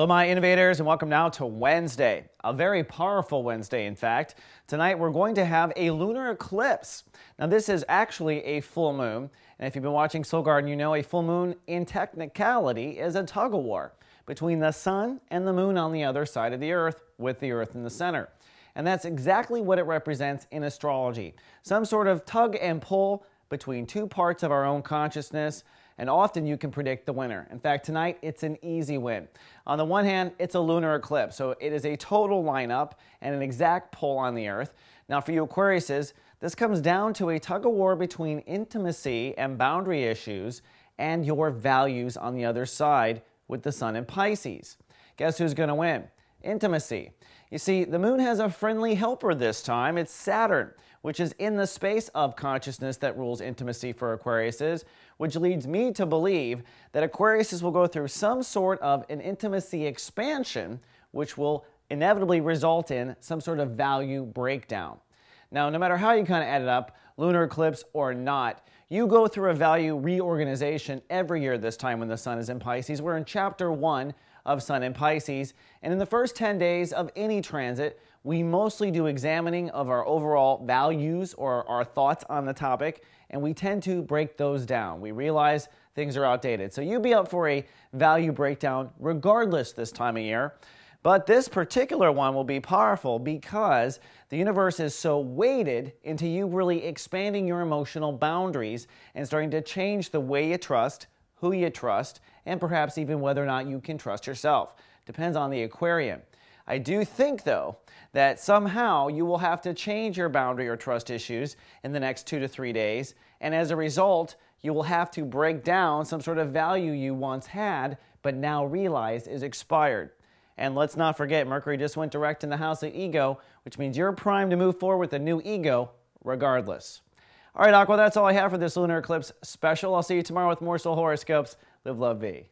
Hello, my innovators, and welcome now to Wednesday, a very powerful Wednesday, in fact. Tonight, we're going to have a lunar eclipse. Now, this is actually a full moon, and if you've been watching Soul Garden, you know a full moon, in technicality, is a tug-of-war between the sun and the moon on the other side of the earth, with the earth in the center. And that's exactly what it represents in astrology. Some sort of tug and pull between two parts of our own consciousness, and often you can predict the winner. In fact, tonight, it's an easy win. On the one hand, it's a lunar eclipse, so it is a total lineup and an exact pull on the earth. Now, for you Aquariuses, this comes down to a tug-of-war between intimacy and boundary issues and your values on the other side with the sun in Pisces. Guess who's going to win? Intimacy. You see, the moon has a friendly helper this time. It's Saturn, which is in the space of consciousness that rules intimacy for Aquariuses, which leads me to believe that Aquariuses will go through some sort of an intimacy expansion, which will inevitably result in some sort of value breakdown. Now, no matter how you kind of add it up, lunar eclipse or not, you go through a value reorganization every year this time when the sun is in Pisces. We're in chapter 1 of Sun in Pisces, and in the first 10 days of any transit, we mostly do examining of our overall values or our thoughts on the topic, and we tend to break those down. We realize things are outdated. So you be up for a value breakdown regardless this time of year. But this particular one will be powerful because the universe is so weighted into you really expanding your emotional boundaries and starting to change the way you trust, who you trust, and perhaps even whether or not you can trust yourself. Depends on the Aquarian. I do think, though, that somehow you will have to change your boundary or trust issues in the next 2 to 3 days, and as a result, you will have to break down some sort of value you once had, but now realized is expired. And let's not forget, Mercury just went direct in the house of ego, which means you're primed to move forward with a new ego regardless. All right, Aqua, that's all I have for this lunar eclipse special. I'll see you tomorrow with more soul horoscopes. Live, love, be.